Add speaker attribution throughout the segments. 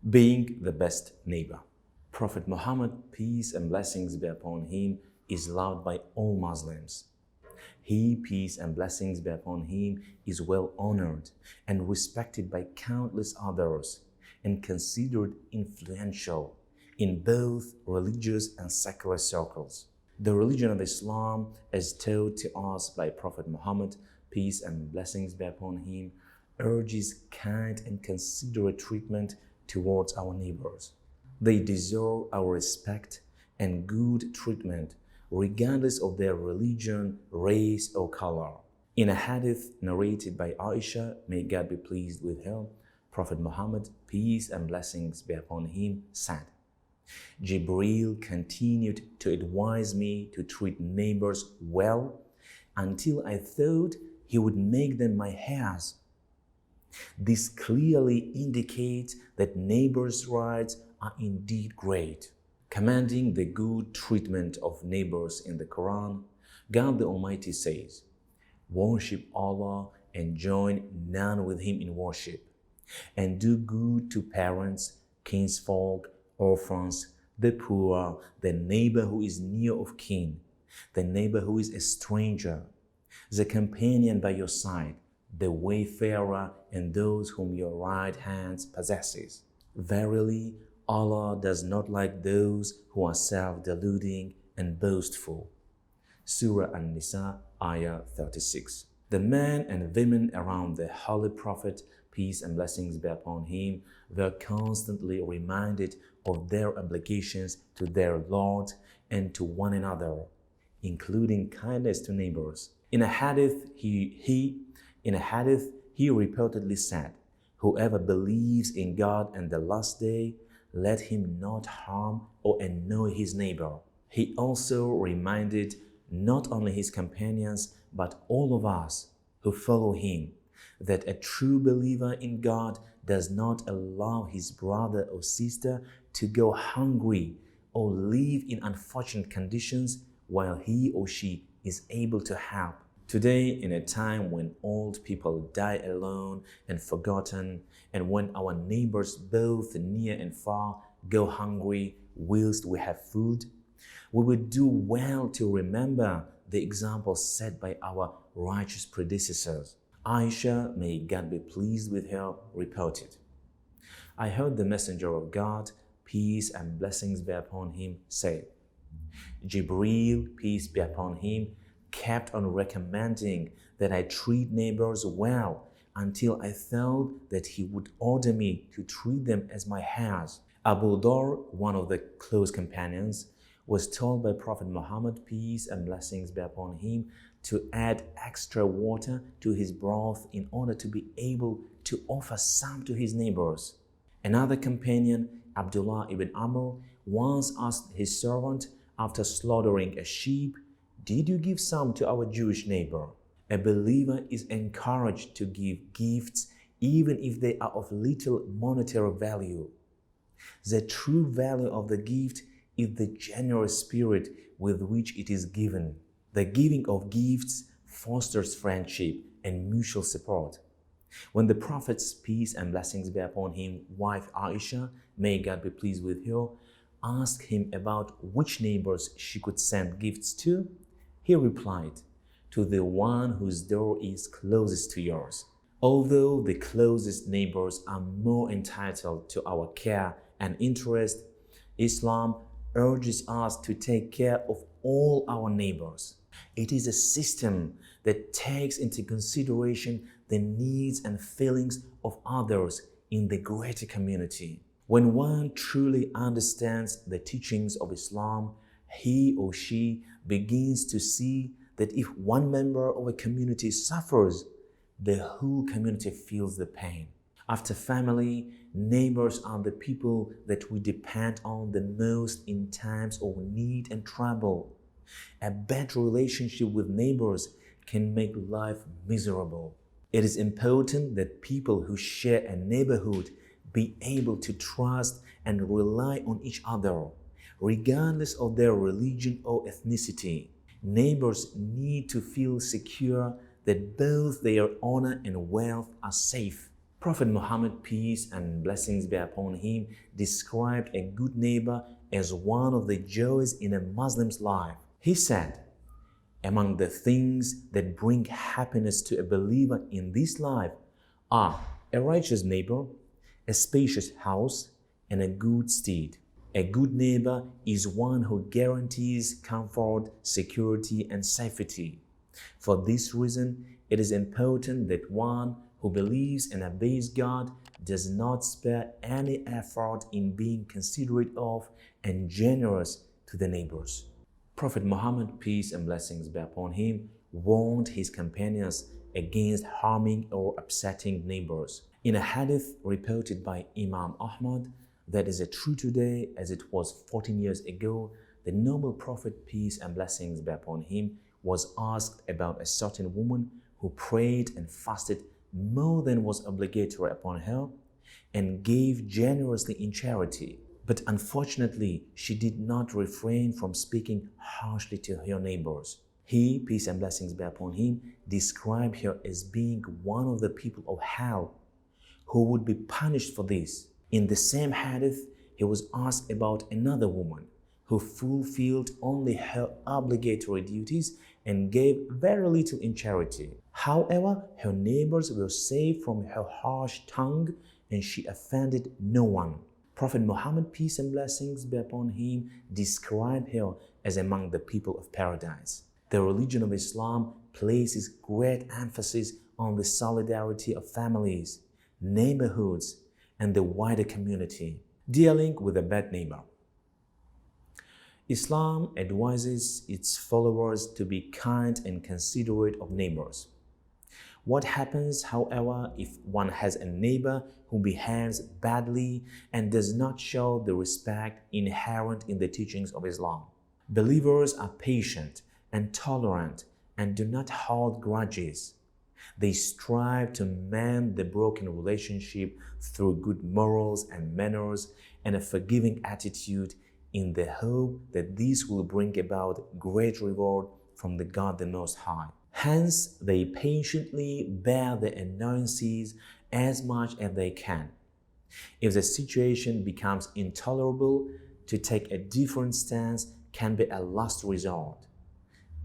Speaker 1: Being the best neighbor. Prophet Muhammad, peace and blessings be upon him, is loved by all Muslims. He, peace and blessings be upon him, is well honored and respected by countless others and considered influential in both religious and secular circles. The religion of Islam, as taught to us by Prophet Muhammad, peace and blessings be upon him, urges kind and considerate treatment towards our neighbors. They deserve our respect and good treatment regardless of their religion, race, or color. In a hadith narrated by Aisha, may God be pleased with her, Prophet Muhammad, peace and blessings be upon him, said, Jibreel continued to advise me to treat neighbors well until I thought he would make them my heirs. This clearly indicates that neighbors' rights are indeed great. Commanding the good treatment of neighbors in the Quran, God the Almighty says, worship Allah and join none with Him in worship, and do good to parents, kinsfolk, orphans, the poor, the neighbor who is near of kin, the neighbor who is a stranger, the companion by your side, the wayfarer, and those whom your right hand possesses. Verily, Allah does not like those who are self-deluding and boastful. Surah An-Nisa, Ayah 36. The men and women around the Holy Prophet, peace and blessings be upon him, were constantly reminded of their obligations to their Lord and to one another, including kindness to neighbors. In a hadith, he reportedly said, whoever believes in God and the last day, let him not harm or annoy his neighbor. He also reminded not only his companions, but all of us who follow him, that a true believer in God does not allow his brother or sister to go hungry or live in unfortunate conditions while he or she is able to help. Today, in a time when old people die alone and forgotten, and when our neighbors both near and far go hungry whilst we have food, we would do well to remember the example set by our righteous predecessors. Aisha, may God be pleased with her, reported, I heard the Messenger of God, peace and blessings be upon him, say, Jibreel, peace be upon him, kept on recommending that I treat neighbors well until I thought that he would order me to treat them as my heirs. Abu Dhar, one of the close companions, was told by Prophet Muhammad, peace and blessings be upon him, to add extra water to his broth in order to be able to offer some to his neighbors. Another companion, Abdullah ibn Amr, once asked his servant after slaughtering a sheep, did you give some to our Jewish neighbor? A believer is encouraged to give gifts even if they are of little monetary value. The true value of the gift is the generous spirit with which it is given. The giving of gifts fosters friendship and mutual support. When the Prophet's peace and blessings be upon him, wife Aisha, may God be pleased with her, asked him about which neighbors she could send gifts to, he replied, to the one whose door is closest to yours. Although the closest neighbors are more entitled to our care and interest, Islam urges us to take care of all our neighbors. It is a system that takes into consideration the needs and feelings of others in the greater community. When one truly understands the teachings of Islam, he or she begins to see that if one member of a community suffers, the whole community feels the pain. After family, neighbors are the people that we depend on the most in times of need and trouble. A bad relationship with neighbors can make life miserable. It is important that people who share a neighborhood be able to trust and rely on each other, regardless of their religion or ethnicity. Neighbors need to feel secure that both their honor and wealth are safe. Prophet Muhammad, peace and blessings be upon him, described a good neighbor as one of the joys in a Muslim's life. He said, among the things that bring happiness to a believer in this life are a righteous neighbor, a spacious house, and a good steed. A good neighbor is one who guarantees comfort, security, and safety. For this reason, it is important that one who believes and obeys God does not spare any effort in being considerate of and generous to the neighbors. Prophet Muhammad, peace and blessings be upon him, warned his companions against harming or upsetting neighbors. In a hadith reported by Imam Ahmad that is true today as it was 14 years ago, the noble Prophet, peace and blessings be upon him, was asked about a certain woman who prayed and fasted more than was obligatory upon her and gave generously in charity. But unfortunately, she did not refrain from speaking harshly to her neighbors. He, peace and blessings be upon him, described her as being one of the people of hell who would be punished for this. In the same hadith, he was asked about another woman who fulfilled only her obligatory duties and gave very little in charity. However, her neighbors were saved from her harsh tongue and she offended no one. Prophet Muhammad, peace and blessings be upon him, described her as among the people of paradise. The religion of Islam places great emphasis on the solidarity of families, neighborhoods, and the wider community. Dealing with a bad neighbor. Islam advises its followers to be kind and considerate of neighbors. What happens, however, if one has a neighbor who behaves badly and does not show the respect inherent in the teachings of Islam? Believers are patient and tolerant and do not hold grudges. They strive to mend the broken relationship through good morals and manners and a forgiving attitude in the hope that this will bring about great reward from the God the Most High. Hence, they patiently bear the annoyances as much as they can. If the situation becomes intolerable, to take a different stance can be a last resort.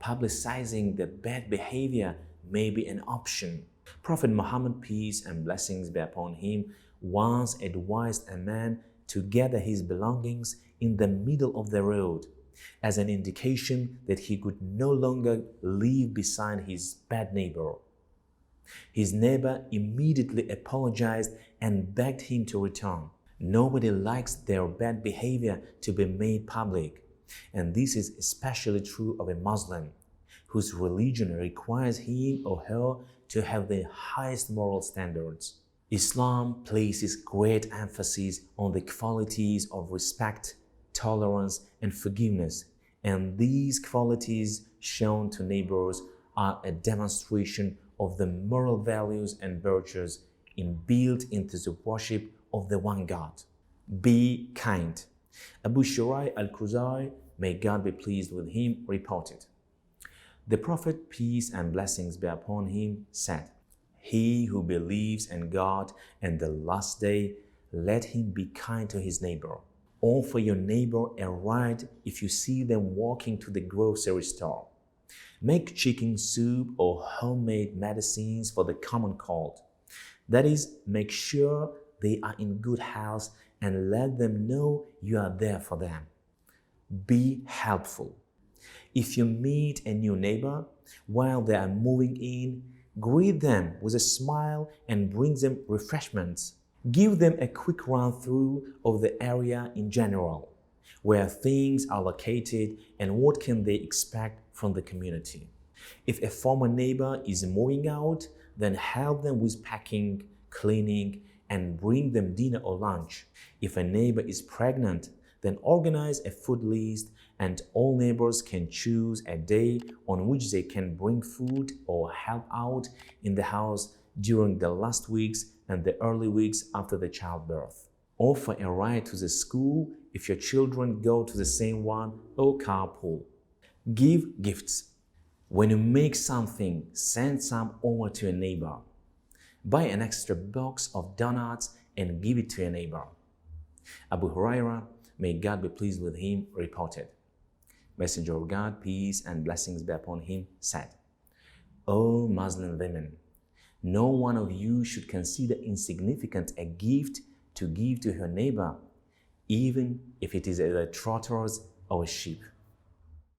Speaker 1: Publicizing the bad behavior may be an option. Prophet Muhammad, peace and blessings be upon him, once advised a man to gather his belongings in the middle of the road as an indication that he could no longer live beside his bad neighbor. His neighbor immediately apologized and begged him to return. Nobody likes their bad behavior to be made public, and this is especially true of a Muslim whose religion requires him or her to have the highest moral standards. Islam places great emphasis on the qualities of respect, tolerance, and forgiveness, and these qualities shown to neighbors are a demonstration of the moral values and virtues inbuilt into the worship of the one God. Be kind. Abu Shuraih al-Khuzai, may God be pleased with him, reported, the Prophet, peace and blessings be upon him, said, "He who believes in God and the last day, let him be kind to his neighbor. Offer your neighbor a ride if you see them walking to the grocery store. Make chicken soup or homemade medicines for the common cold. That is, make sure they are in good health and let them know you are there for them. Be helpful. If you meet a new neighbor while they are moving in, greet them with a smile and bring them refreshments. Give them a quick run-through of the area in general, where things are located and what can they expect from the community. If a former neighbor is moving out, then help them with packing, cleaning, and bring them dinner or lunch. If a neighbor is pregnant, then organize a food list and all neighbors can choose a day on which they can bring food or help out in the house during the last weeks and the early weeks after the childbirth. Offer a ride to the school if your children go to the same one or carpool. Give gifts. When you make something, send some over to a neighbor. Buy an extra box of donuts and give it to your neighbor. Abu Huraira, may God be pleased with him, reported, Messenger of God, peace and blessings be upon him, said, O Muslim women, no one of you should consider insignificant a gift to give to her neighbor, even if it is a trotters or a sheep.